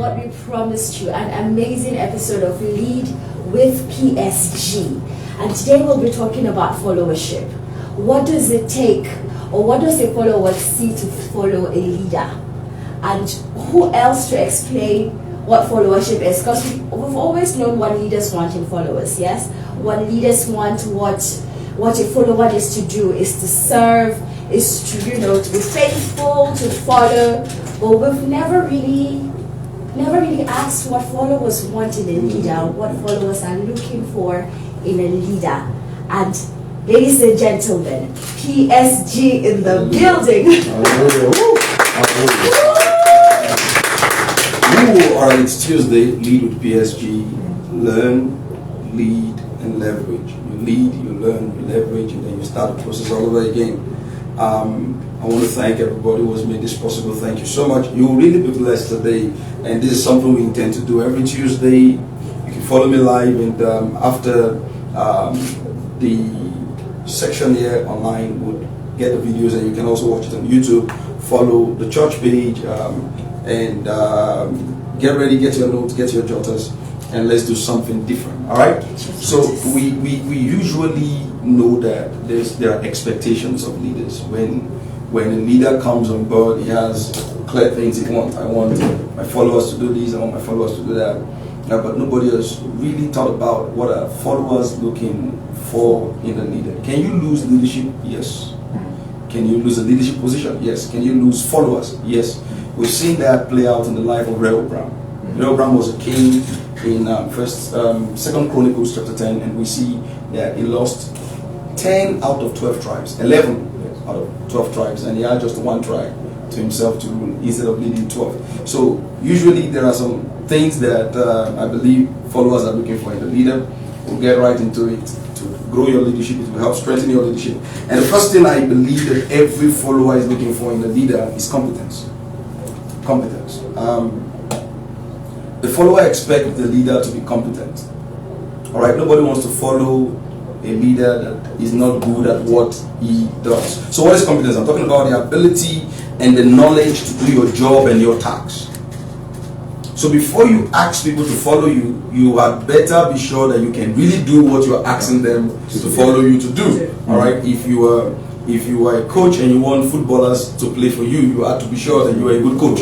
what we promised you, an amazing episode of Lead with PSG. And today we'll be talking about followership. What does it take, or what does a follower see to follow a leader? And who else to explain what followership is? Because we've always known what leaders want in followers, yes? What leaders want, what a follower is to do, is to serve, is to, to be faithful, to follow. But we've never really asked what followers want in a leader, what followers are looking for in a leader. And ladies and gentlemen, PSG in the building. Alright, it's Tuesday. Lead with PSG. Learn, lead, and leverage. You lead, you learn, you leverage, and then you start the process all over again. I want to thank everybody who has made this possible. Thank you so much. You will really be blessed today, and this is something we intend to do every Tuesday. You can follow me live, and after the section here online would get the videos, and you can also watch it on YouTube. Follow the church page, and get ready, get your notes, get your jotters, and let's do something different. All right. So we usually know that there are expectations of leaders. When a leader comes on board, he has clear things he wants. I want my followers to do this. I want my followers to do that. But nobody has really thought about what are followers looking for in a leader. Can you lose leadership? Yes. Can you lose a leadership position? Yes. Can you lose followers? Yes. We've seen that play out in the life of Rehoboam. Rehoboam was a king in Second Chronicles chapter 10, and we see that he lost 10 out of 12 tribes, 11 out of 12 tribes, and he had just one tribe to himself to rule instead of leading 12. So usually there are some things that I believe followers are looking for in the leader. We'll get right into it. To grow your leadership, it will help strengthen your leadership. And the first thing I believe that every follower is looking for in the leader is competence. Competence. The follower expects the leader to be competent. All right, nobody wants to follow a leader that is not good at what he does. So what is competence? I'm talking about the ability and the knowledge to do your job and your tasks. So before you ask people to follow you, you had better be sure that you can really do what you're asking them to follow you to do. All right, if you are a coach and you want footballers to play for you, you have to be sure that you are a good coach.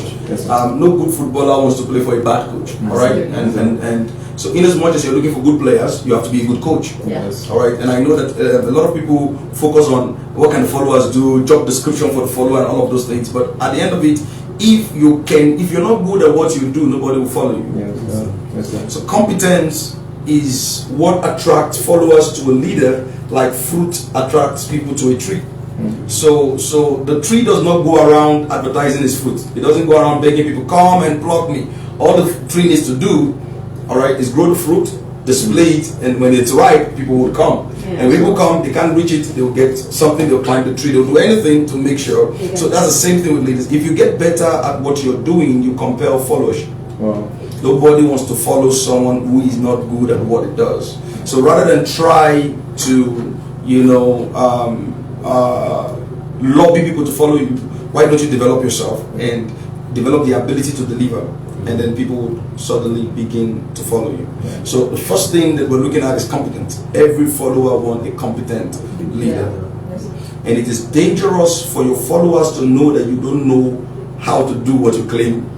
No good footballer wants to play for a bad coach. All right, and so in as much as you're looking for good players, you have to be a good coach. Yes. All right, and I know that a lot of people focus on what can followers do, job description for the follower, and all of those things. But at the end of it, if you're not good at what you do, nobody will follow you. So competence is what attracts followers to a leader, like fruit attracts people to a tree. So the tree does not go around advertising its fruit. It doesn't go around begging people, come and pluck me. All the tree needs to do, all right, is grow the fruit, display it, and when it's ripe, people will come. And when people come, they can't reach it, they'll get something, they'll climb the tree, they'll do anything to make sure. So that's the same thing with leaders. If you get better at what you're doing, you compel followership. Wow. Nobody wants to follow someone who is not good at what it does. So rather than try to, lobby people to follow you, why don't you develop yourself and develop the ability to deliver? And then people will suddenly begin to follow you. So the first thing that we're looking at is competence. Every follower wants a competent leader. And it is dangerous for your followers to know that you don't know how to do what you claim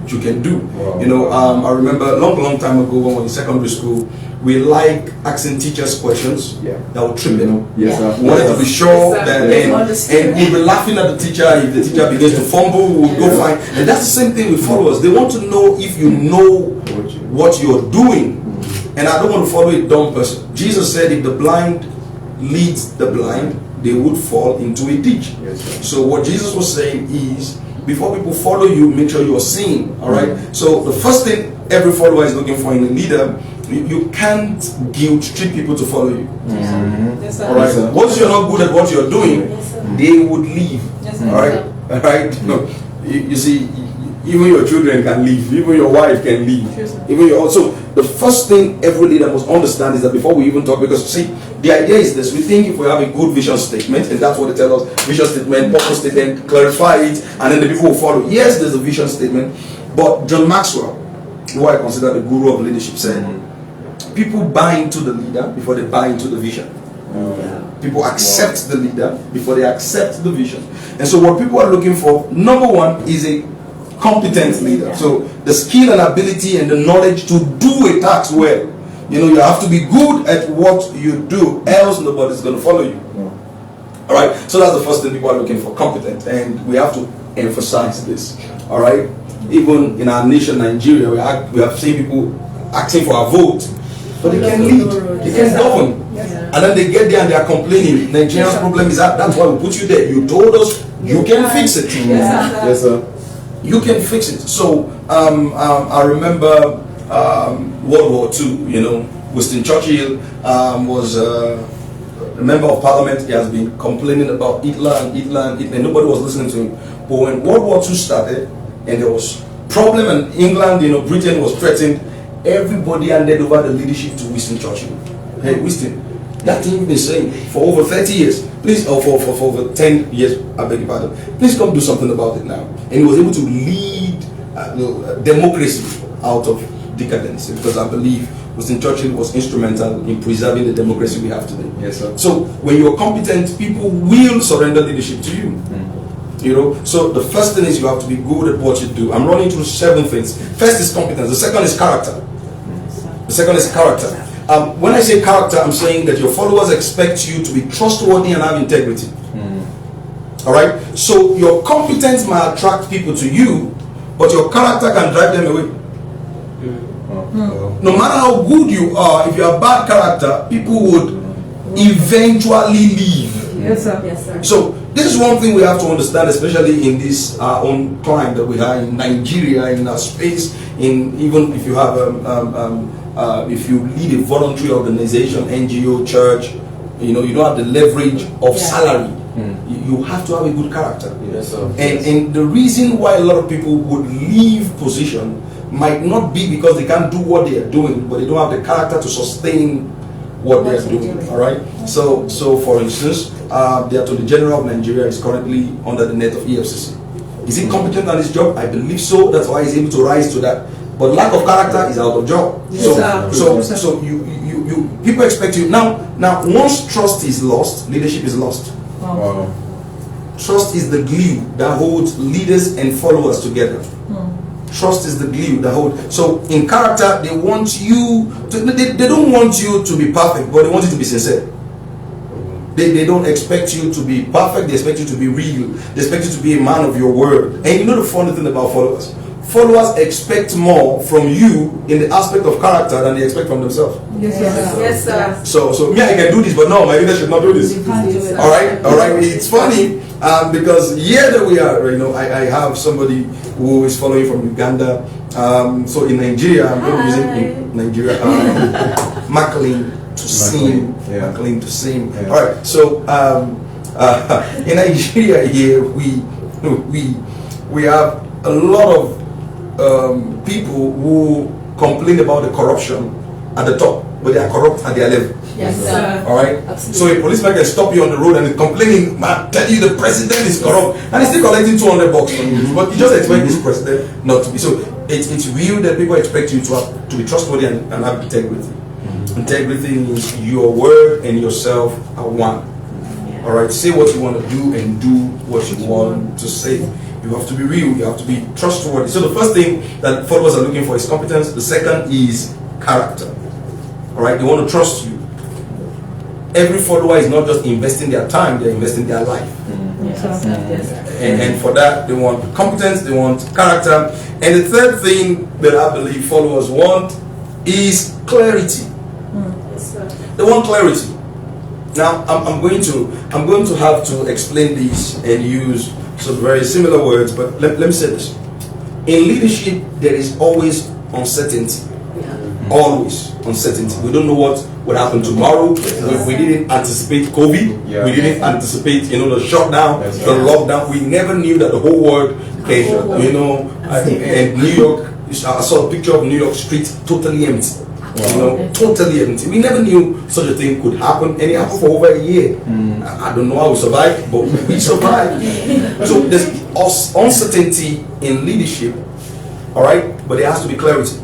you can do. I remember a long time ago when we were in secondary school, we like asking teachers questions that would trip them. We wanted to be sure that, and we'll be laughing at the teacher. If the teacher begins to fumble, we'll go fine. And that's the same thing with followers. They want to know if you know what you're doing. And I don't want to follow a dumb person. Jesus said if the blind leads the blind, they would fall into a ditch. So what Jesus was saying is, before people follow you, make sure you're seeing. All right. So the first thing every follower is looking for in a leader, you can't guilt treat people to follow you. All right. Once you're not good at what you're doing, they would leave. All right. All right. No, you see, even your children can leave. Even your wife can leave. Even your also. The first thing every leader must understand is that before we even talk, because see, the idea is this: we think if we have a good vision statement, and that's what they tell us: vision statement, purpose statement, clarify it, and then the people will follow. Yes, there's a vision statement, but John Maxwell, who I consider the guru of leadership, said, people buy into the leader before they buy into the vision. People accept the leader before they accept the vision. And so what people are looking for, number one, is a competent leader. So the skill and ability and the knowledge to do a task well. You know, you have to be good at what you do, else nobody's going to follow you. All right, so that's the first thing people are looking for, competent, and we have to emphasize this. All right, even in our nation, Nigeria, we have seen people asking for a vote, but they can lead, they can govern, and then they get there and they are complaining. Nigeria's problem is that's why we put you there. You told us you can fix it. Yes, sir. You can fix it. So I remember World War II. You know, Winston Churchill was a member of parliament. He has been complaining about Hitler and nobody was listening to him. But when World War II started and there was problem in England, you know, Britain was threatened, everybody handed over the leadership to Winston Churchill. Hey, Winston, that thing you've been saying for over 30 years, please, or for over 10 years, I beg your pardon, please come do something about it now. And he was able to lead democracy out of decadence, because I believe Winston Churchill was instrumental in preserving the democracy we have today. Yes, sir. So when you're competent, people will surrender leadership to you. You know, so the first thing is you have to be good at what you do. I'm running through 7 things. First is competence. The second is character. The second is character. When I say character, I'm saying that your followers expect you to be trustworthy and have integrity. All right. So your competence might attract people to you, but your character can drive them away. No matter how good you are, if you have bad character, people would eventually leave. Yes, sir. Yes, sir. So this is one thing we have to understand, especially in this our own climate that we are in Nigeria, in our space. In even if you have if you lead a voluntary organization, NGO, church, you know, you don't have the leverage of salary. You have to have a good character. Yes, sir. And the reason why a lot of people would leave position might not be because they can't do what they are doing, but they don't have the character to sustain what they are doing. All right. So for instance, the Attorney General of Nigeria is currently under the net of EFCC. Is he competent on his job? I believe so. That's why he's able to rise to that. But lack of character is out of job. So you people expect you now. Once trust is lost, leadership is lost. Wow. Trust is the glue that holds leaders and followers together. Trust is the glue that holds. So in character, they want you to, they don't want you to be perfect, but they want you to be sincere. They don't expect you to be perfect, they expect you to be real. They expect you to be a man of your word. And you know the funny thing about followers? Followers expect more from you in the aspect of character than they expect from themselves. Yes, sir. Yes, sir. So me, I can do this, but no, my leader should not do this. All right. It's funny because here that we are, you know, I have somebody who is following from Uganda. So in Nigeria, I'm not using Nigeria. Mackling to sing. Mackling to sing. Yeah. All right. So in Nigeria here, we have a lot of people who complain about the corruption at the top, but they are corrupt at their level. Yes, sir. All right. Absolutely. So a policeman can stop you on the road and is complaining, man, tell you the president is corrupt, and he's still collecting $200 from you. But you just expect this president not to be. So it's real that people expect you to be trustworthy and have integrity. Integrity means your word and yourself are one. All right. Say what you want to do and do what you want to say. You have to be real. You have to be trustworthy. So the first thing that followers are looking for is competence. The second is character. All right. They want to trust you. Every follower is not just investing their time; they're investing their life. And for that, they want competence. They want character. And the third thing that I believe followers want is clarity. They want clarity. Now, I'm going to have to explain this and use some very similar words, but let me say this. In leadership, there is always uncertainty. Always uncertainty. We don't know what would happen tomorrow. We didn't anticipate COVID. We didn't anticipate, the shutdown, the lockdown. We never knew that the whole world came. And New York, I saw a picture of New York streets totally empty. Totally empty. We never knew such a thing could happen, and it happened for over a year. I don't know how we survived, but we survived. So there's uncertainty in leadership, all right, but there has to be clarity.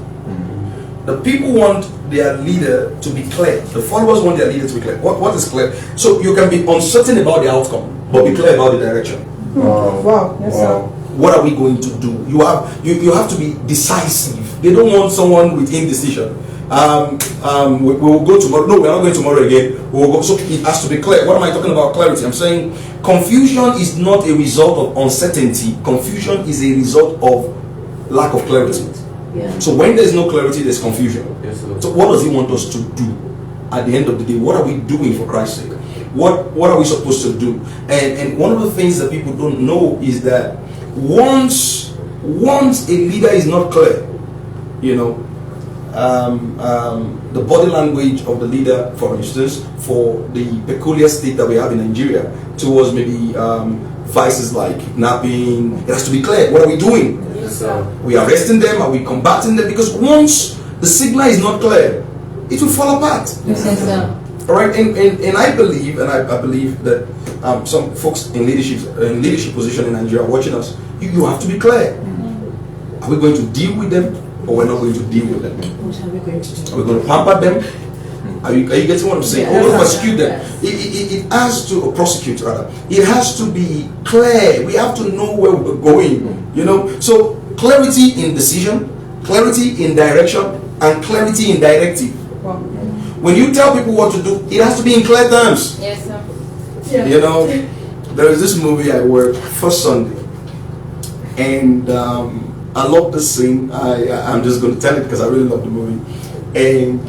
The people want their leader to be clear. The followers want their leader to be clear. What is clear? So you can be uncertain about the outcome, but be clear about the direction. Wow. Yes, sir. What are we going to do? You have to be decisive. They don't want someone with indecision. We will go tomorrow. No, we are not going tomorrow again. We will go. So it has to be clear. What am I talking about? Clarity. I'm saying confusion is not a result of uncertainty. Confusion is a result of lack of clarity. Yeah. So when there's no clarity, there's confusion. Yes, sir. So what does he want us to do at the end of the day? What are we doing for Christ's sake? What are we supposed to do? And one of the things that people don't know is that once a leader is not clear, you know, the body language of the leader, for instance, for the peculiar state that we have in Nigeria towards maybe vices like kidnapping, it has to be clear. What are we doing? Yes, sir. We arresting them? Are we combating them? Because once the signal is not clear, it will fall apart. Yes, sir. All right, and I believe, I believe that some folks in leadership position in Nigeria are watching us. You have to be clear. Are we going to deal with them, or we're not going to deal with them? What are we going to do? Are we going to pamper them? Are you getting what I'm saying? Yeah. Or we're going to persecute them? Yes. It has to, or prosecute rather. It has to be clear. We have to know where we're going. You know, so clarity in decision, clarity in direction, and clarity in directive. Wow. When you tell people what to do, it has to be in clear terms. Yes, sir. Yeah. You know, there is this movie I worked first Sunday, and I love this scene. I'm just going to tell it because I really love the movie. And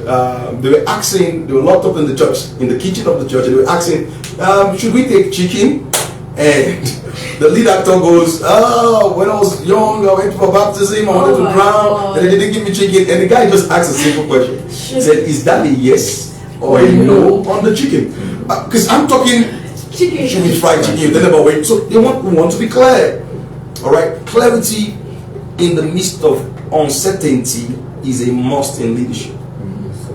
they were locked up in the church, in the kitchen of the church, and they were asking, should we take chicken? And the lead actor goes, oh, when I was young, I went for baptism, I wanted to drown, and they didn't give me chicken. And the guy just asked a simple question. He said, is that a yes or a no on the chicken? Because I'm talking Chicken. should we fry chicken? Then about wait. So we want to be clear. All right, clarity in the midst of uncertainty is a must in leadership.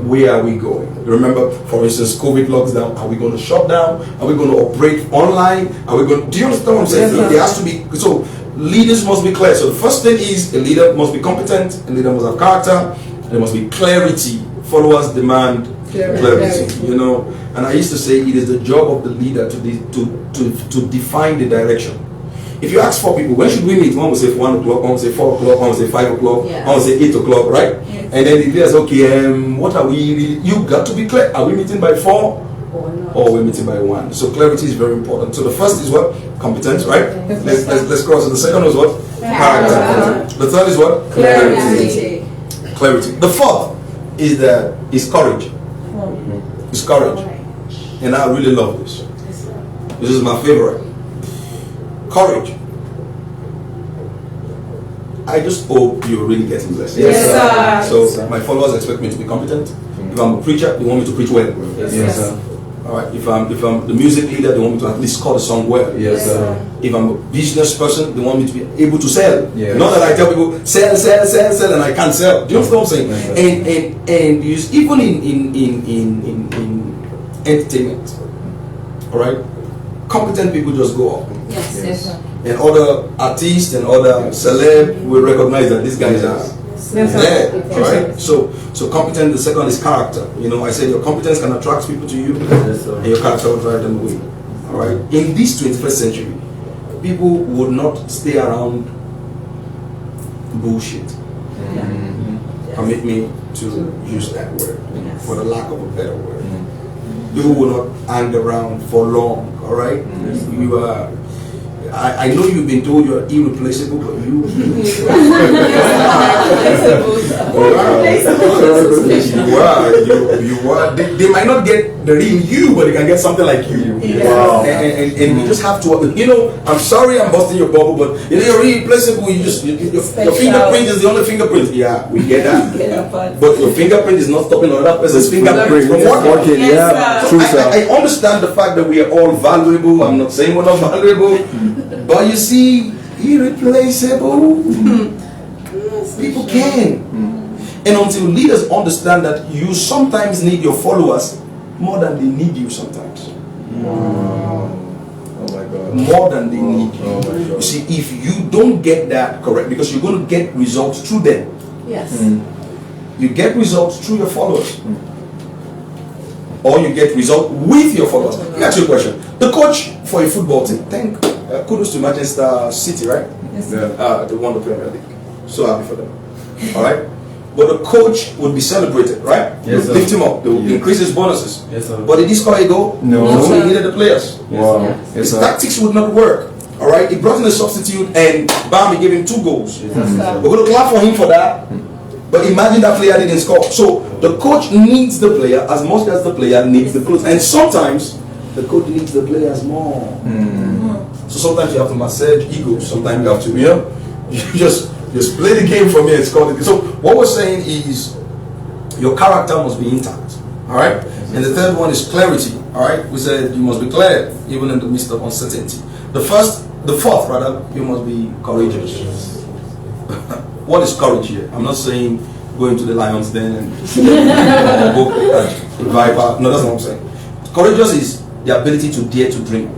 Where are we going? Remember, for instance, COVID lockdown. Are we going to shut down? Are we going to operate online? Are we going? Do you understand what I'm saying? Yes, There has to be. So leaders must be clear. So the first thing is a leader must be competent. A leader must have character. There must be clarity. Followers demand clarity. You know, and I used to say it is the job of the leader to define the direction. If you ask 4 people, when should we meet? One will say 1 o'clock, one will say 4 o'clock, one will say 5 o'clock, Yeah. one will say 8 o'clock, right? Yes. And then the leader says, okay, what are we really? You got to be clear. Are we meeting by 4 Or not. or we're meeting by 1? So clarity is very important. So the first is what? Competence, right? Yes. Let's cross. So the second is what? Character. The third is what? Clarity. Clarity. The fourth is courage. It's courage. And I really love this. This is my favorite. Courage. I just hope you're really getting blessed. Yes, sir. So my followers expect me to be competent. If I'm a preacher, they want me to preach well. Yes, sir. All right. If I'm the music leader, they want me to at least score the song well. Yes, sir. If I'm a business person, they want me to be able to sell. Yes. Not that I tell people sell, and I can't sell. Do you understand what I'm saying? Yes, and even in entertainment, all right, competent people just go up. Yes, yes, sir. And other artists and other celeb will recognize that these guys are there. All right. So competent. The second is character. You know, I said your competence can attract people to you, Yes, sir. and your character will drive them away. All right. In this 21st century, people would not stay around bullshit. Permit me to use that word for the lack of a better word. People will not hang around for long. All right. You are. I know you've been told you're irreplaceable, but you are. They might not get the real you, but they can get something like you. Wow. And you just have to, you know, I'm sorry I'm busting your bubble, but you know, you're irreplaceable. Your fingerprint is the only fingerprint. Yeah, we get that. But your fingerprint is not stopping another person's fingerprint from working. True, sir. I understand the fact that we are all valuable. I'm not saying we're not valuable, but you see, irreplaceable. People can. And until leaders understand that you sometimes need your followers more than they need you sometimes. Oh my God. More than they need you. Oh my God. You see, if you don't get that correct, because you're going to get results through them. Yes. You get results through your followers. Or you get results with your followers. Let me ask you a question. The coach for a football team, kudos to Manchester City, right? Yes. They won the Premier League. So happy for them. Alright? But the coach would be celebrated, right? Yes, sir. Lift him up. They will increase his bonuses. Yes, sir. But did he score a goal? No. He needed the players. Wow. Yes. His tactics would not work. Alright? He brought in a substitute and bam, he gave him 2 goals. Yes, We're going to clap for him for that. But imagine that player didn't score. So the coach needs the player as much as the player needs the coach. And sometimes the coach needs the players more. So sometimes you have to massage ego. Sometimes you have to, you just play the game for me and score the game. So what we're saying is your character must be intact. Alright? And the third one is clarity. Alright? We said you must be clear even in the midst of uncertainty. The fourth, you must be courageous. What is courage here? I'm not saying go into the lion's den and book viper. No, that's not what I'm saying. Courageous is the ability to dare to dream.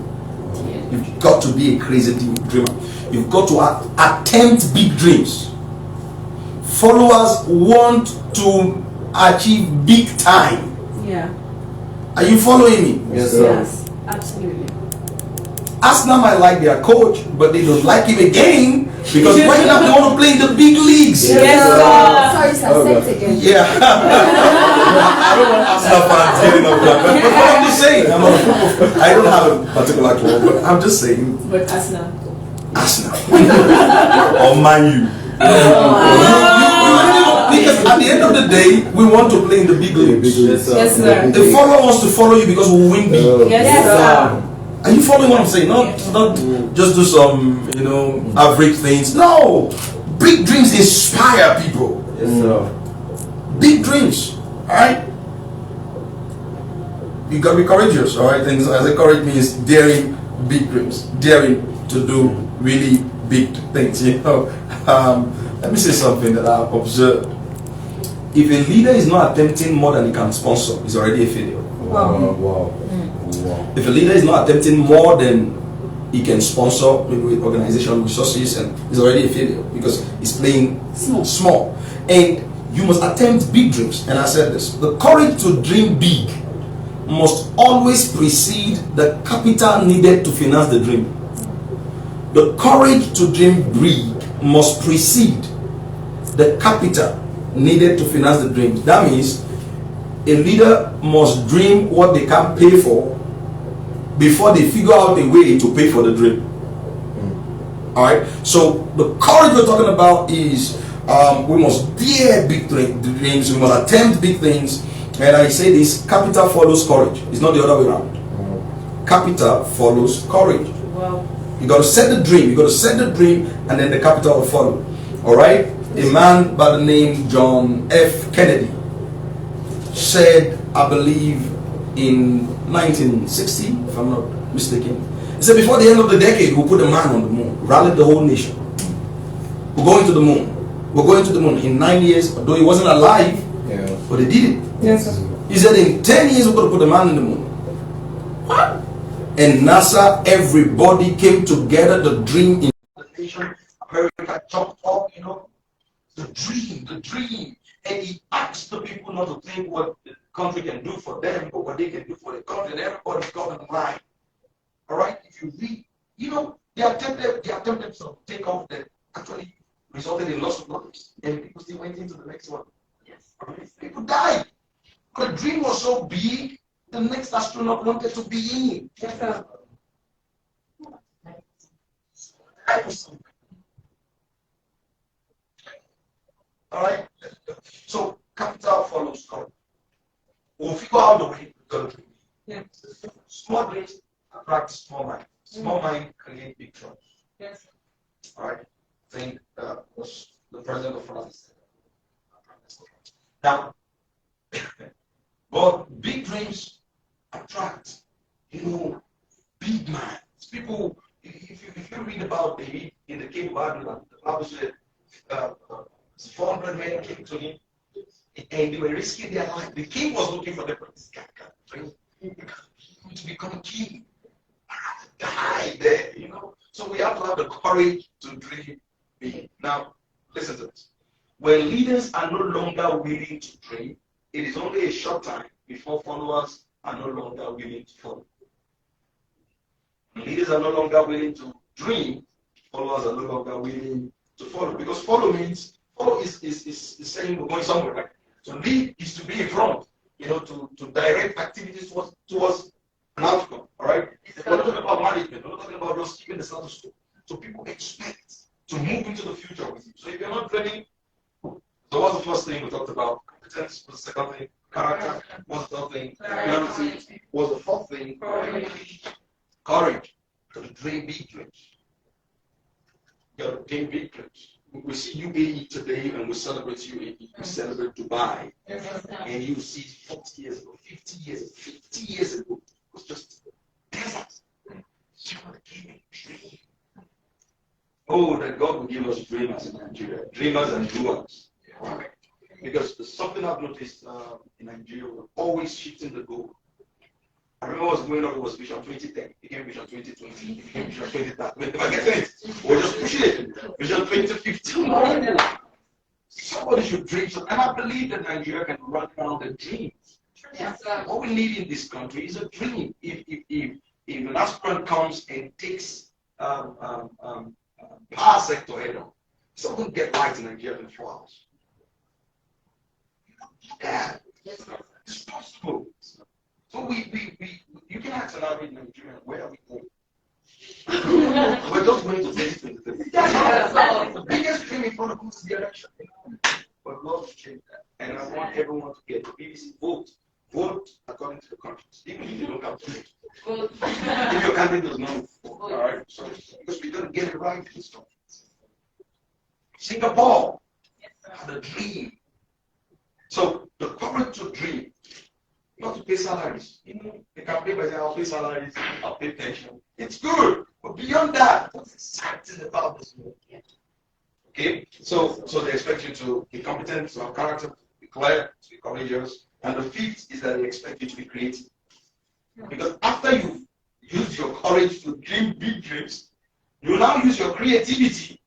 You've got to be a crazy dreamer. You've got to attempt big dreams. Followers want to achieve big time. Yeah. Are you following me? Yes, sir. Yes, absolutely. Arsenal might like their coach, but they don't like him again because right now they want to play in the big leagues. Yes, sir. Sorry, sir. Oh, Say God. it again. Yeah. I don't want Arsenal fans getting up there. But I'm just saying, I don't have a particular club, but I'm just saying But Arsenal. Arsenal or Man U. Because at the end of the day, we want to play in the big leagues. Yes, sir. Yes, sir. The follower wants to follow you because we win big. Yes, sir. Are you following what I'm saying? Not just do some, average things. No, big dreams inspire people. Yes, sir. Big dreams. All right. You gotta be courageous. All right. And as I courage means daring big dreams, daring to do really big things. Let me say something that I've observed. If a leader is not attempting more than he can sponsor, he's already a failure. Wow. If a leader is not attempting more than he can sponsor, maybe with organizational resources, and he's already a failure because he's playing small. And you must attempt big dreams. And I said this: the courage to dream big must always precede the capital needed to finance the dream. The courage to dream big must precede the capital needed to finance the dream. That means a leader must dream what they can pay for before they figure out a way to pay for the dream. Alright? So the courage we're talking about is we must dare big dreams, we must attempt big things. And I say this: capital follows courage. It's not the other way around. Capital follows courage. Wow. You got to set the dream. You got to set the dream, and then the capital will follow. All right. A man by the name John F. Kennedy said, I believe in 1960, if I'm not mistaken, he said before the end of the decade, we'll put a man on the moon, rallied the whole nation. We're going to the moon. We're going to the moon in 9 years. Although he wasn't alive, but they did it. Yes, sir. He said in 10 years we're going to put a man in the moon. What? And NASA, everybody came together. The dream in the nation, America jumped up, the dream. And he asked the people not to think what the country can do for them, but what they can do for the country. And everybody's got in line. All right? If you read, they attempted to take off that actually resulted in loss of lives. And people still went into the next one. Yes. People died. The dream was so big, the next astronaut wanted to be in. Yes, sir. All right. So capital follows courage. We'll figure out the way we're going to dream. Yeah. Small dreams attract small mind. Small mind create big dreams. Yes. All right. I think was the president of France. Now, but big dreams attract, big minds. People, if you read about David in the cave of Babylon, the Bible said 400 men came to him and they were risking their life. The king was looking for them, but this guy got trained to become king. Die there, So we have to have the courage to dream big. Now, listen to this. When leaders are no longer willing to dream, it is only a short time before followers are no longer willing to follow. When leaders are no longer willing to dream, followers are no longer willing to follow. Because follow is saying we're going somewhere, right? So lead is to be in front, to direct activities towards an outcome. All right? We're not talking about management, we're not talking about just keeping the status quo. So people expect to move into the future with you. So if you're not dreaming, so what's the first thing we talked about? Competence. What's the second thing? Character. What's the third thing? Clarity. What's the fourth thing? Courage. To dream big dreams. You got to dream big dreams. We see UAE today and we celebrate UAE. We celebrate Dubai. And you see 40 years ago, 50 years ago, it was just desert. Someone gave a dream. Oh, that God will give us dreamers in Nigeria. Dreamers and doers. Right. Because there's something I've noticed in Nigeria, we're always shifting the goal. I remember what was going on, it was Vision 2010, it became Vision 2020, it became Vision 2030. If I get it, we're just pushing it. Vision 2015. Somebody should dream. And I believe that Nigeria can run around the dreams. Yes, what we need in this country is a dream. If an aspirant comes and takes power sector head on, someone get right in Nigeria in 4 hours. Yeah, it's possible. So you can ask an average Nigerian, where are we going? We're just going to 2023. The biggest dream in front of us is the election. But love to change that. And I want everyone to get the BBC vote. Vote according to the conscience. Even if you don't have to vote. If your candidate does not vote. All right? So, because we're going to get it right in this country. Singapore had a dream. So the courage to dream, not to pay salaries. They can pay by saying, I'll pay salaries, I'll pay pension. It's good. But beyond that, what's exciting about this move? Okay? So they expect you to be competent, to have character, to be clear, to be courageous. And the fifth is that they expect you to be creative. Because after you've used your courage to dream big dreams, you now use your creativity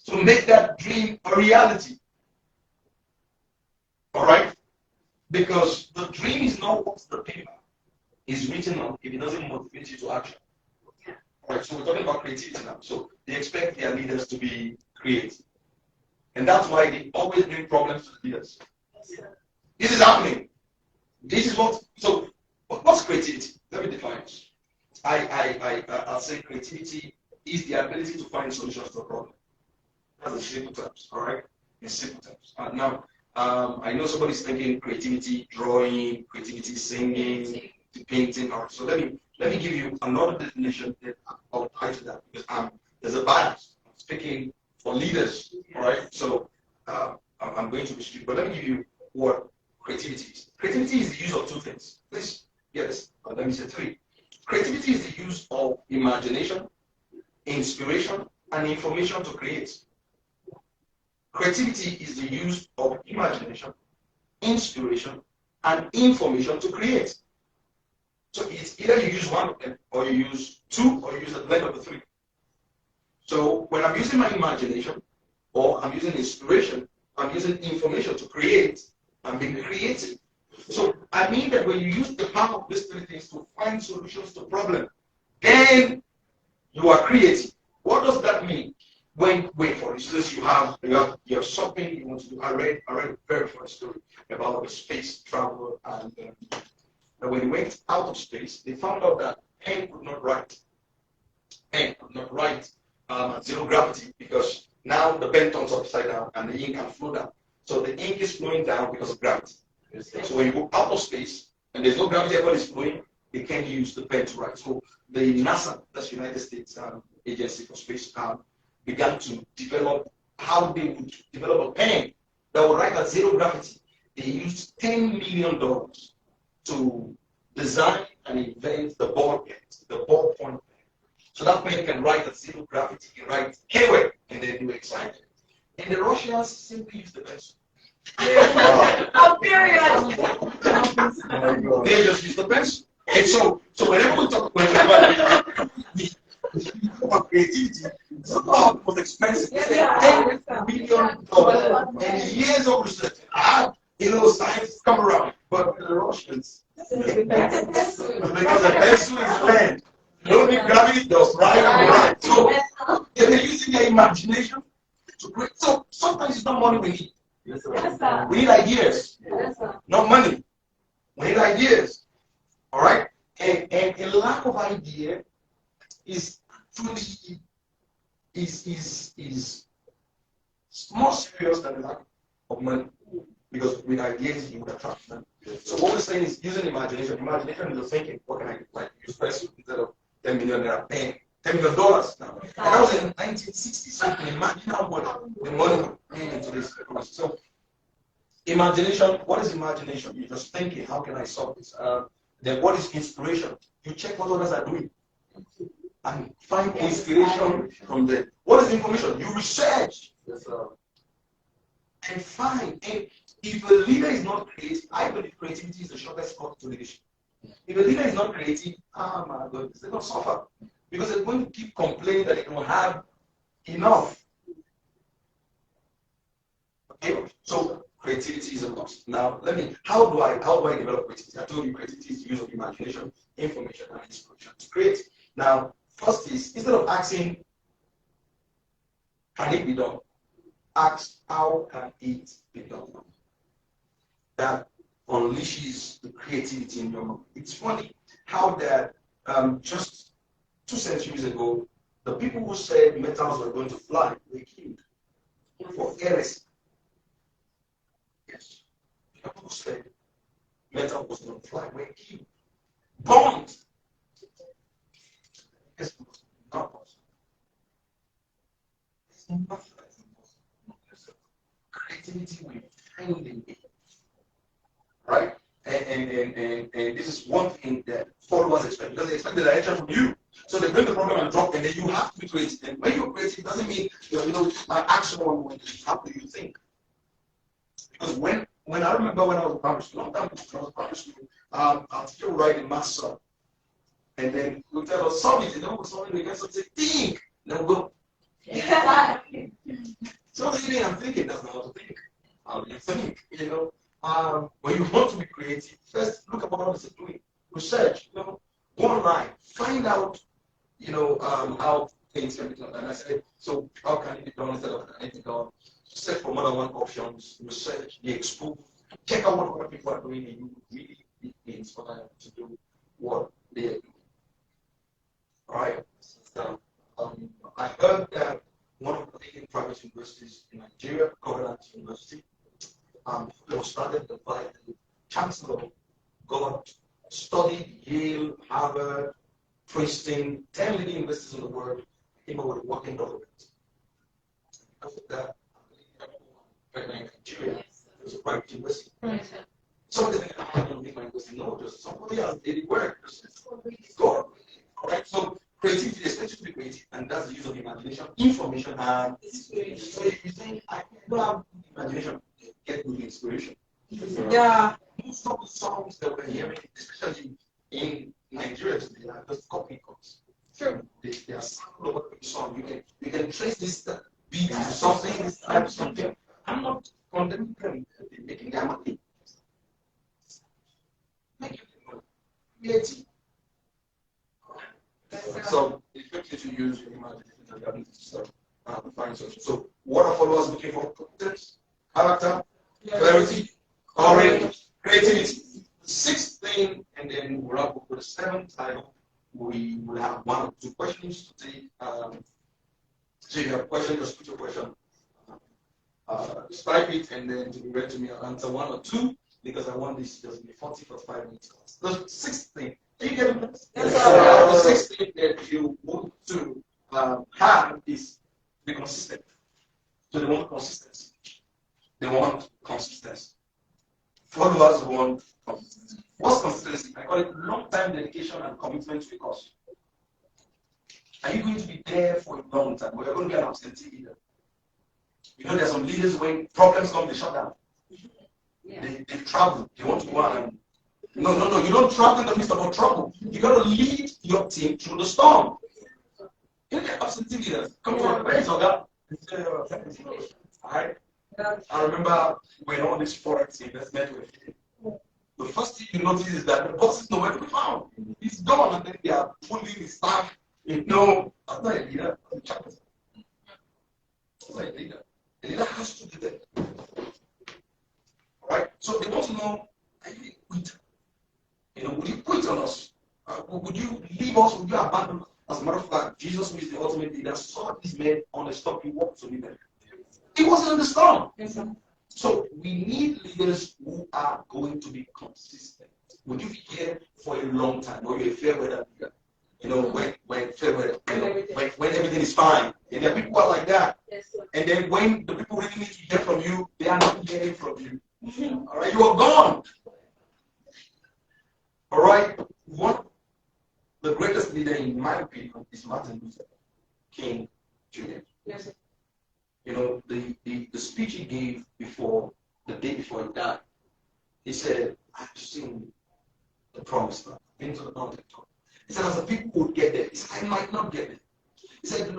to make that dream a reality. All right? Because the dream is not what the paper is written on if it doesn't motivate you to action. All right, so we're talking about creativity now. So they expect their leaders to be creative. And that's why they always bring problems to the leaders. This is happening. This is what, so what's creativity? Let me define it. I'll say creativity is the ability to find solutions to a problem. That's in simple terms, all right? In simple terms. Now, I know somebody's thinking creativity, drawing, creativity, singing, painting, art. So let me give you another definition that I'll apply to that because there's a bias. I'm speaking for leaders, all right? So I'm going to restrict, but let me give you what creativity is. Creativity is the use of two things. Please, yes, let me say three. Creativity is the use of imagination, inspiration, and information to create. Creativity is the use of imagination, inspiration, and information to create. So it's either you use one of them, or you use two, or you use a blend of the three. So when I'm using my imagination, or I'm using inspiration, I'm using information to create, I'm being creative. So I mean that when you use the power of these three things to find solutions to problems, then you are creative. What does that mean? When, for instance, you have something you want to do. I read a very funny story about a space travel, and when they went out of space, they found out that pen could not write. Pen could not write at zero gravity because now the pen turns upside down and the ink can flow down. So the ink is flowing down because of gravity. So when you go out of space and there's no gravity, everybody is flowing, they can't use the pen to write. So the NASA, that's United States Agency for Space, began to develop how they would develop a pen that would write at zero gravity. They used $10 million to design and invent the ballpoint pen. So that pen can write at zero gravity, can write anywhere, and then they were excited. And the Russians simply used the pencil. I'm serious. They just use the pencil. And so whenever we talk about creativity, somehow it was expensive. $1 billion and years of research. Scientists come around, but the Russians, because the pencil is land. You don't need gravity, just right. So they're using their imagination to create. So sometimes it's not money we need. Yes, sir. We need ideas, Yes, sir. not money. We need ideas. All right? And a lack of idea is actually is more serious than a lack of money. Because with ideas you would attract them. So what we're saying is using imagination. Imagination is the thinking. What can I do? Like use pencil instead of $10 million $10 million now. And that was in 1960. So you can imagine how much the money came into this. So imagination, what is imagination? You're just thinking, how can I solve this? Then what is inspiration? You check what others are doing and find inspiration from them. What is information? You research. And find. And if a leader is not creative, I believe creativity is the shortest cut to leadership. If a leader is not creative, oh my God, they're going to suffer. Because they're going to keep complaining that they don't have enough. Okay, so creativity is a must. Now, how do I develop creativity? I told you creativity is the use of imagination, information, and inspiration to create. Now, first is, instead of asking, can it be done? Ask, how can it be done? That unleashes the creativity in your mind. It's funny how that just 2 centuries ago, the people who said metals were going to fly were killed for heresy. Yes. The people who said metal was going to fly were killed. Bombed. Yes, it was not possible. It's not possible. Creativity will find a way. Right? And this is one thing that followers expect, because they expect the direction from you. So they bring the problem and drop, and then you have to be creative. And when you're creative, it doesn't mean action on how do you think. Because when I remember when I was in primary school, long time ago, when I was in primary school, our teacher would write a math sum. And then we'll tell us solve it, and then we'll solve it again, so say, think! And then we'll go. So I'm thinking, that's not how to think. How do you think? When you want to be creative, first look at what others are doing. Research, go online, find out, how things can be done. And I said, so how can it be done instead of anything done? Search for more than one options, research, be exposed, check out what other people are doing, and you really be inspired to do what they are doing. All right. So, I heard that one of the leading private universities in Nigeria, Covenant University, was started by the Chancellor, studied Yale, Harvard, Princeton, 10 leading universities in the world, came up with a working document. Because of that, in Nigeria, it was a private university. Somebody think, I'm not going to make my university. No, just somebody else did it work. Go. All right, so creativity, especially to be creative, and that's the use of imagination, information, and inspiration. So if you think, I don't have imagination, get good inspiration. Yeah. Most of the songs that we're hearing, especially in Nigeria today, are just copy cuts. True. They are sample of a song. You can trace this beat to something, this type of something. I'm not condemning them. They're making their money. Making their money. VAT. So it's okay to use your imagination and ability to find solutions. So what are followers looking for? Competence, character, clarity, courage, creativity. The 6th thing, and then we'll wrap up with the 7th. I hope we will have 1 or 2 questions to take. So if you have a question, just put your question. Type it, and then to be ready to me, I'll answer 1 or 2, because I want this to just be 45 minutes. The 6th thing. Can you get it? Yes, the 6th thing that you want to have is be consistent. So they want consistency. They want consistency. Followers want consistency. What's consistency? I call it long-time dedication and commitment to a cause. Are you going to be there for a long time? Or you're going to be an absentee leader? There's some leaders when problems come, they shut down. Yeah. They travel. They want to go and no. You don't travel in the midst of a trouble. You got to lead your team through the storm. You get absentee leaders. Come on, where is your guy? Alright? I remember when all these forex investment were hitting. The first thing you notice is that the boss is nowhere to be found. He's gone, and then they are pulling his staff. I'm not a leader, I'm a chaplain. I'm not a leader. A leader has to do that. Alright? So they want to know, are you a quitter? Would you quit on us? Would you leave us? Would you abandon us? As a matter of fact, Jesus, who is the ultimate leader, saw these men on the stop. He walked to meet them. He wasn't in the storm. Yes, so we need leaders who are going to be consistent. Would you be here for a long time? Or you're a fair weather leader? When fair weather, when everything is fine. And there are people who are like that. Yes, and then when the people really need to hear from you, they are not hearing from you. All right, you are gone. All right, the greatest leader, in my opinion, is Martin Luther King Jr. Yes. The speech he gave the day before he died, he said, I've seen the promised land, been to the mountain top. He said, as the people would get there, he said, I might not get there. He said,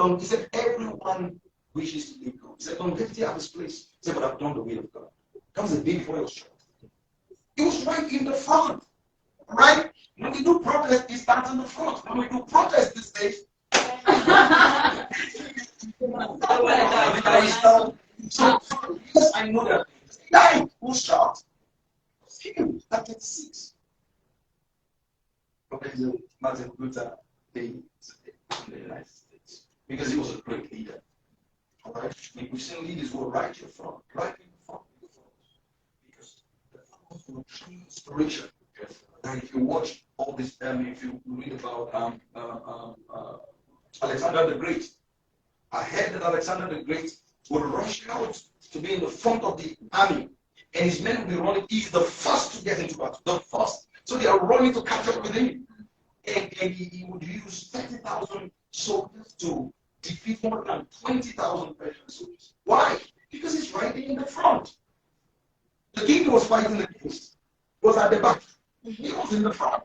everyone wishes to live God. He said, longevity at this place. He said, but I've done the will of God. That was the day before he was shot. He was right in the front. Right? When we do protest, he starts in the front. When we do protest these days, so yes, I know that the guy who shot was him at 36. Professor Martin Luther King in the United States, because he was a great leader. All right, we've seen leaders who are right in front, because the true inspiration. And if you watch all this, if you read about Alexander the Great, I heard that Alexander the Great would rush out to be in the front of the army, and his men would be running. He's the first to get into battle, the first. So they are running to catch up with him. And he would use 30,000 soldiers to defeat more than 20,000 Persian soldiers. Why? Because he's right in the front. The king he was fighting against was at the back. He was in the front.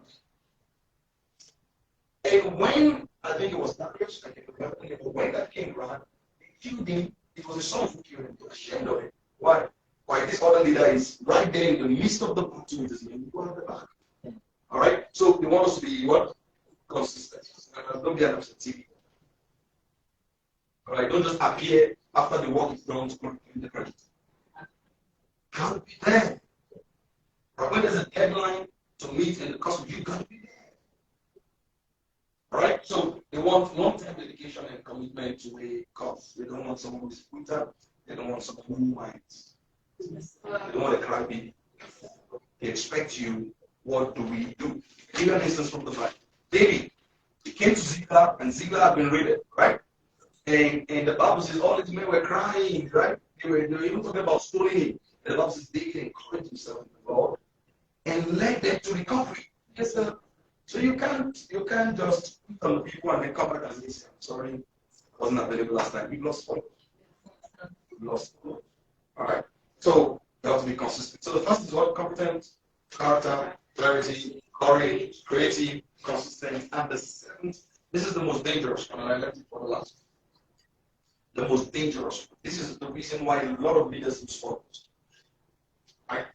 And when, I think it was Darius, when that king ran, he killed him. It was his son who killed him. He was ashamed of it. Why? Why this other leader is right there in the midst of the battle with his men. You go at the back. All right? So they want us to be what? Consistent. Don't be an absentee. All right? Don't just appear after the work is done to claim the credit. Got to be there. Right? When there's a deadline to meet in the course, you got to be there. All right? So they want long-term dedication and commitment to a cause. They don't want someone who's quitter. They don't want someone who minds. They don't want a crybaby. They expect you. What do we do? Give you an instance from the Bible. David, he came to Ziklag, and Ziklag had been raided, right? And the Bible says all these men were crying, right? They were even talking about stoning him. The Bible says David encouraged himself in the Lord and led them to recovery. Yes, sir. So you can't just put on the people and then come back and say, I'm sorry, I wasn't available last time. You lost followers. You lost followers. All right. So you have to be consistent. So the first is what? Competent, character, clarity, courage, creative, consistent, and the seventh. This is the most dangerous one, and I left it for the last. The most dangerous one. This is the reason why a lot of leaders lose followers. Right?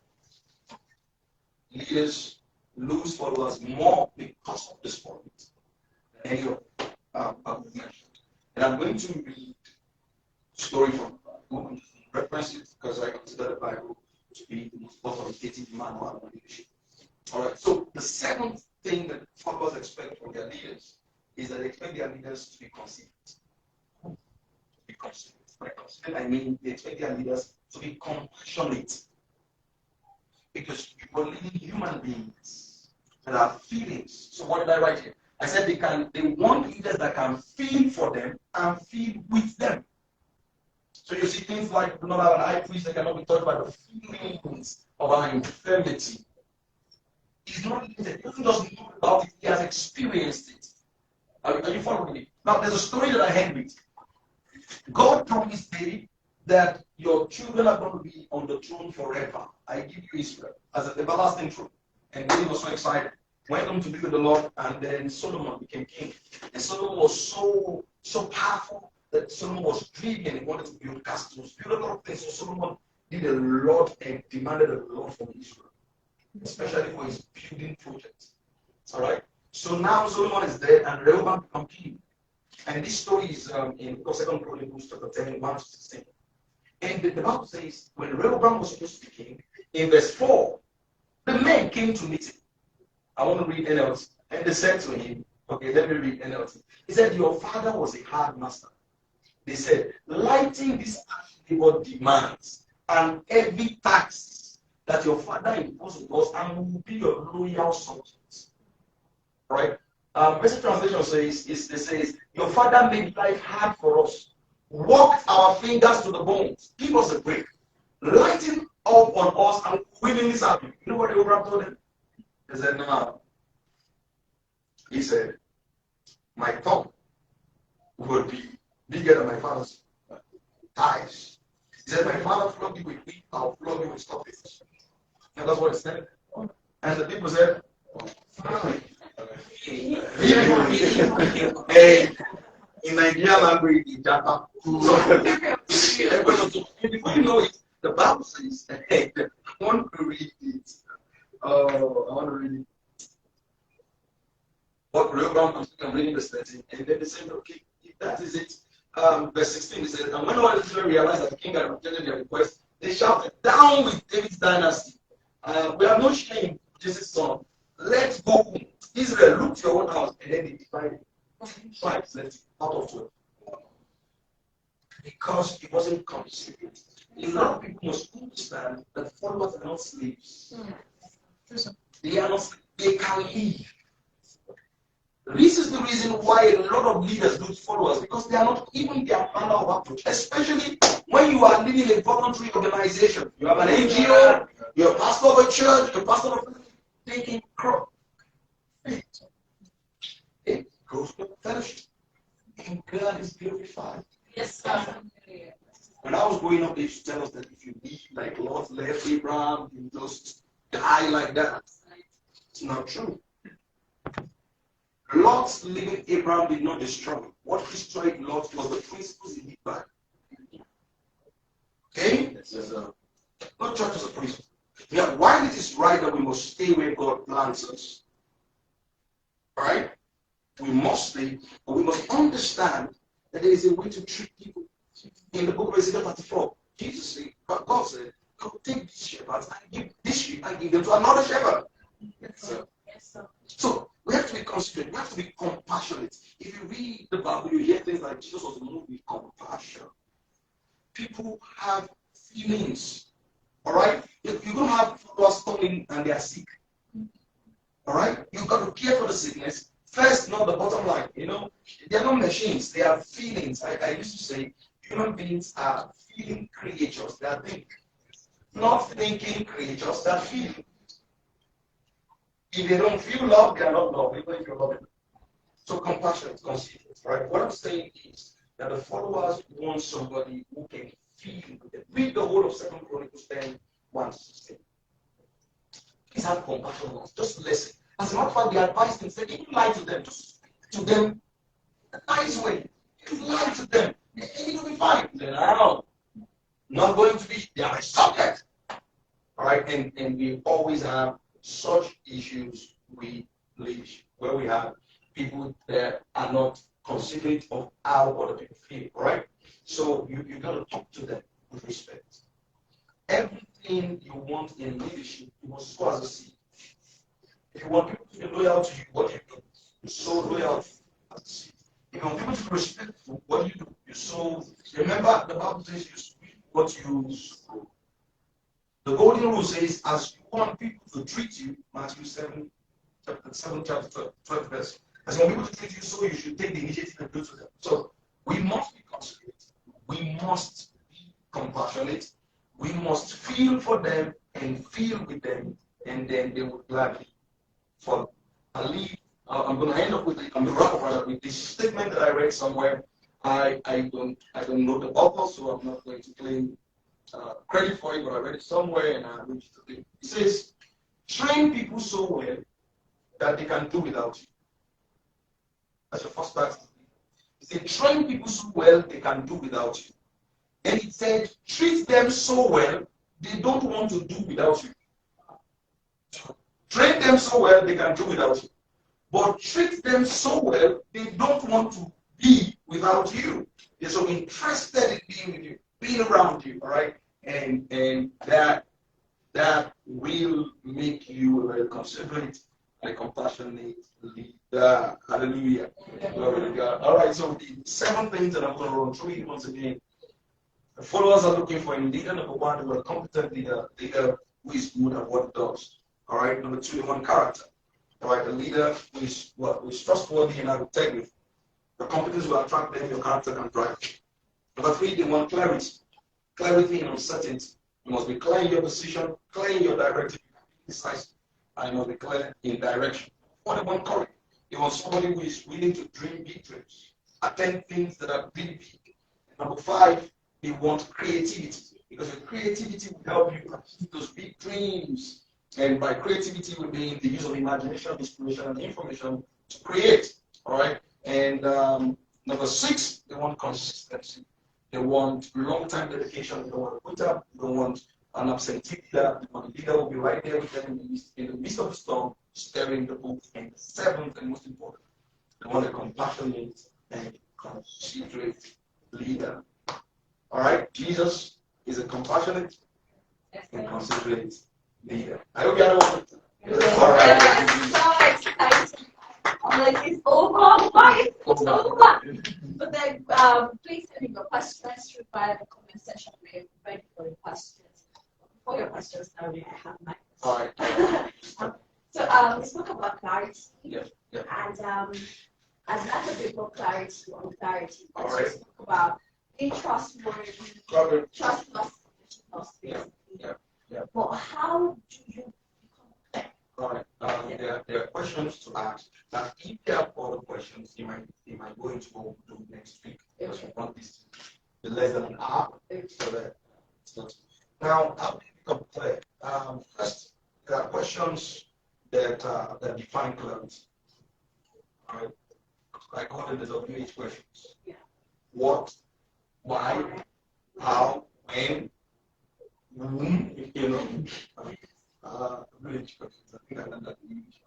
Leaders lose followers more because of this point than any of I've mentioned. And I'm going to read a story from the Bible. I'm going to reference it because I consider the Bible to be the most authoritative manual on leadership. All right. So the seventh thing that followers expect from their leaders is that they expect their leaders to be consistent. Be consistent. By consistent, I mean they expect their leaders to be compassionate. Because you are leading human beings that have feelings. So what did I write here? I said they want leaders that can feel for them and feel with them. So you see things like do not have an high priest that cannot be touched by the feelings of our infirmity. He's not limited. He doesn't just know about it, he has experienced it. Are you following me? Now there's a story that I heard with. God promised David that your children are going to be on the throne forever. I give you Israel as an everlasting throne. And David was so excited. Went on to be with the Lord, and then Solomon became king. And Solomon was so powerful that Solomon was dreaming, he wanted to build castles, build a lot of things. So Solomon did a lot and demanded a lot from Israel, especially for his building projects. All right. So now Solomon is dead and Rehoboam became king. And this story is in 2 Chronicles chapter 10, 1 to 16. And the Bible says when Rehoboam was supposed to be king, in verse 4, the men came to meet him. I want to read NLT. And they said to him, okay, let me read NLT. He said, your father was a hard master. They said, lighten this labor demands and heavy tax that your father imposed on us, and we will be your loyal subjects. Right? Message translation says, it says, your father made life hard for us, worked our fingers to the bones, give us a break, lighten up on us, and willingly serve you. You know what Abraham told them? He said, no. He said, my tongue would be bigger than my father's thighs. He said, my father flogged you with wheat, I'll flog you with stockfish. And that's what he said. And the people said, fine. Hey, in Nigerian language, it's Japa. So, before you know it, the Bible says, hey, I want to read it. I want to read it. But Rehoboam, I'm reading the 13, and then they said, okay, if that is it. Verse 16, he said, and when all Israel realized that the king had rejected their request, they shouted, down with David's dynasty. We have no shame, Jesus' son. Let's go home. Israel, look to your own house, and then they divided 5 left out of 12. Because it wasn't considered. A lot of people must understand that followers are not slaves. They are not, they can leave. This is the reason why a lot of leaders lose followers, because they are not even their manner of approach, especially when you are leading a voluntary organization. You have an NGO, you're a pastor of a church, you're a pastor of a taking crop. It goes with fellowship. And God is glorified. Yes, sir. When I was growing up, they used to tell us that if you live like Lot left Abraham, you just die like that. It's not true. Lot's leaving Abraham did not destroy. What destroyed Lot was the principles he lived by. Okay? Not church as a principle. Yeah, while it is right that we must stay where God plants us, right? We must stay, but we must understand that there is a way to treat people. In the book of Ezekiel 34, Jesus said, God said, go take these shepherds and give this sheep and give them to another shepherd. Yes, sir. Yes, sir. So we have to be considerate, we have to be compassionate. If you read the Bible, you hear things like Jesus was moved with compassion. People have feelings. Alright? You're going to have followers coming and they are sick. Alright? You've got to care for the sickness. First, not the bottom line. You know, they are not machines, they are feelings. I used to say human beings are feeling creatures that think. Not thinking creatures that feel. If they don't feel love, they are not loved, even if you love them. So compassion is considerate, right? What I'm saying is that the followers want somebody who can feel with them. Read the whole of 2 Chronicles 10, 1 to 16. Please have compassion on us. Just listen. As a matter of fact, they advised him, said, if you lie to them, just speak to them a nice way. If you lie to them, it will be fine. Then I don't know. Not going to be, they are a subject. Alright, and we always have such issues with leadership, where we have people that are not considerate of how other people feel, right? So you got to talk to them with respect. Everything you want in leadership, you must sow as a seed. If you want people to be loyal to you, what do you do? You sow loyalty as a seed. If you want people to be respectful, what do? You sow. Remember, the Bible says you speak what you sow. The golden rule says, as you want people to treat you, Matthew 7, chapter 12 verse. As you want people to treat you, so you should take the initiative and do to them. So we must be considerate. We must be compassionate. We must feel for them and feel with them, and then they will gladly follow. I'm going to end up with I'm going to wrap up with this statement that I read somewhere. I don't know the author, so I'm not going to claim credit for it, but I read it somewhere and I read it today. It says, train people so well that they can do without you. That's your first task. It said, train people so well they can do without you. And it said, treat them so well they don't want to do without you. Train them so well they can do without you. But treat them so well they don't want to be without you. They're so interested in being with you, being around you, all right? And that will make you a very considerate and compassionate leader. Hallelujah. Glory to God. All right, so the 7 things that I'm going to run through it once again. The followers are looking for a leader. Number 1, they want a competent leader who is good at what he does. All right. Number 2, they want character. All right, a leader who is trustworthy and have integrity. The competence will attract them, your character can drive. Number 3, they want clarity. Clarity and uncertainty. You must be clear in your position, clear in your directive, decisive, and you must be clear in direction. 4, they want courage. You want somebody who is willing to dream big dreams, attempt things that are really big. Number 5, they want creativity, because your creativity will help you achieve those big dreams. And by creativity, we mean the use of imagination, inspiration, and information to create. All right. And number 6, they want consistency. They want long-time dedication. They don't want to quit up. They don't want an absentee leader. They want a leader who will be right there with them in the midst of the storm, steering the boat. And the 7th and most important, they want a compassionate and considerate leader. All right. Jesus is a compassionate and considerate leader. I hope you are all. All right. That's so exciting. I'm like, it's over. Why? It's over. But then, please send in your questions through via the comment section. We're ready for your questions. Before your questions, now I have my questions. All right. So, we spoke about clarity. Yeah. And as that a bit more clarity on clarity. All right. Spoke about being trustworthy, trustworthy. Yeah. But how do you become clear? All right. There are questions to ask. Now, if there are other questions, you might go into what we'll do next week. Because we want this to be less than an hour. So that it's not. Now, how do you become clear? First, there are questions that define clarity. All right. I call them the WH questions. Yeah. What, why, how, when, whom, you know. WH questions. I think I learned that in English.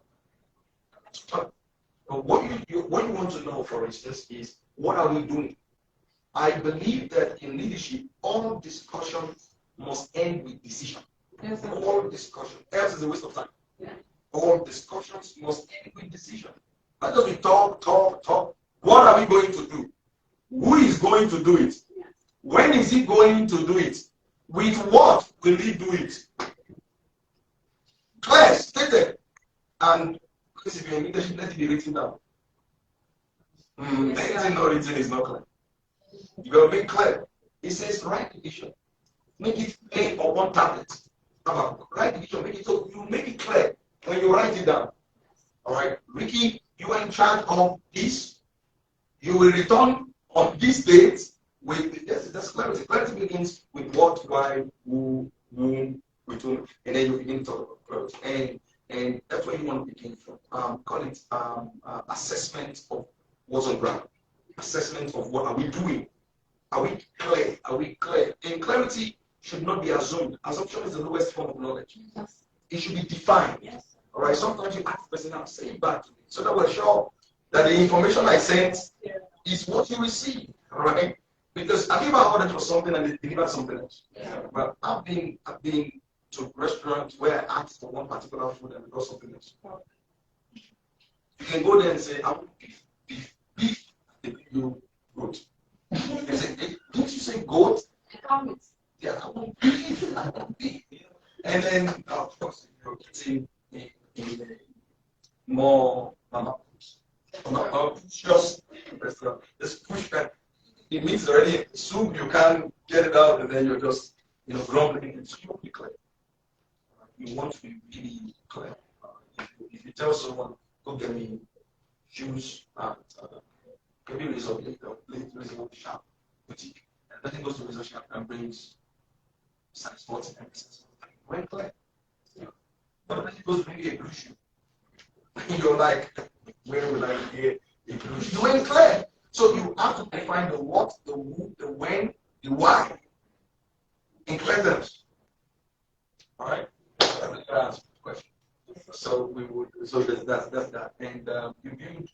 But what you want to know, for instance, is what are we doing? I believe that in leadership, all discussion must end with decision. Yes, sir. All discussion, else is a waste of time. Yeah. All discussions must end with decision. Not just we talk. What are we going to do? Who is going to do it? Yeah. When is he going to do it? With what will he do it? Clear, stated. And if you're in leadership, let it be written down. Anything not written is not clear. You got to make clear. It says write the vision. Make it plain on one tablet. Write the vision. Make it so you make it clear when you write it down. All right, Ricky, you are in charge of this. You will return on this date with that's clarity. Clarity begins with what, why, who, whom, with whom, and then you begin to talk about clarity. And that's where you want to begin from. Call it assessment of what's on ground. Assessment of what are we doing. Are we clear? Are we clear? And clarity should not be assumed. Assumption is the lowest form of knowledge. Yes. It should be defined. Yes. All right. Sometimes you ask the person, "I'm saying back to me," so that we're sure that the information I sent is what you receive. All right. Because I've ever ordered for something and they delivered something else. Yeah. But I've been to restaurants where I asked for one particular food and they got something else. You can go there and say, "I want beef." They give you goat. They say, "Hey, didn't you say goat?" Yeah, I want beef. And then, of course, you're getting in more mama just restaurant. Just push that. It means already soup, you can't get it out, and then you're just, grumbling. And so you want to be clear. You want to be really clear. If you tell someone, go get me shoes at maybe reasonable shop boutique, and nothing goes to razor shop and brings size 40 and pieces. When clear. But when it goes to maybe a blue shoe, you're like, where will I get a blue shoe? You ain't clear. So you have to define the what, the who, the when, the why in clear terms. All right? That's the answer to the question. So we would, so that's that. And you build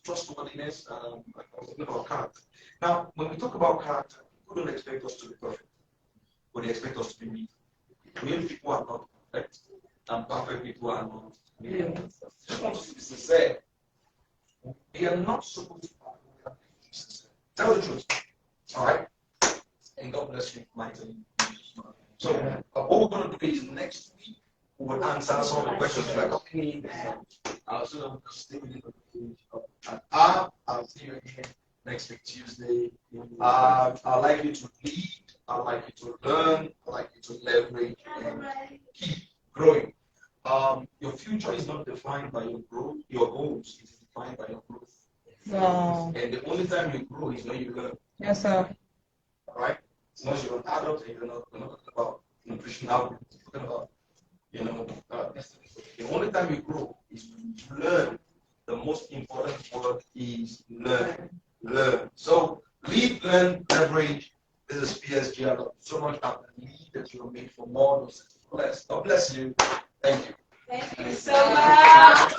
trustworthiness. I was talking about character. Now, when we talk about character, people don't expect us to be perfect, but they expect us to be mean. Real people are not perfect, and perfect people are not real. Just want to be sincere. We are not supposed to be sincere. Tell the truth. All right? And God bless you mightily. So, what we're going to do is next week, we will answer some of the questions like, okay, I'll sort of stay within the page of an hour. I'll see you again next week, Tuesday. I'd like you to lead, I'd like you to learn, I'd like you to leverage and keep growing. Your future is not defined by your growth, your goals is defined by your growth. Wow. And the only time you grow is when you learn. Yes, sir. All right? Once you're an adult, you're not talking about nutrition output, you're talking about, the only time you grow is when you learn. The most important word is learn. Learn. So lead, learn, leverage. This is PSG. I love you so much. I'm the lead that you're made for more. God bless you. Thank you. Thank you so much.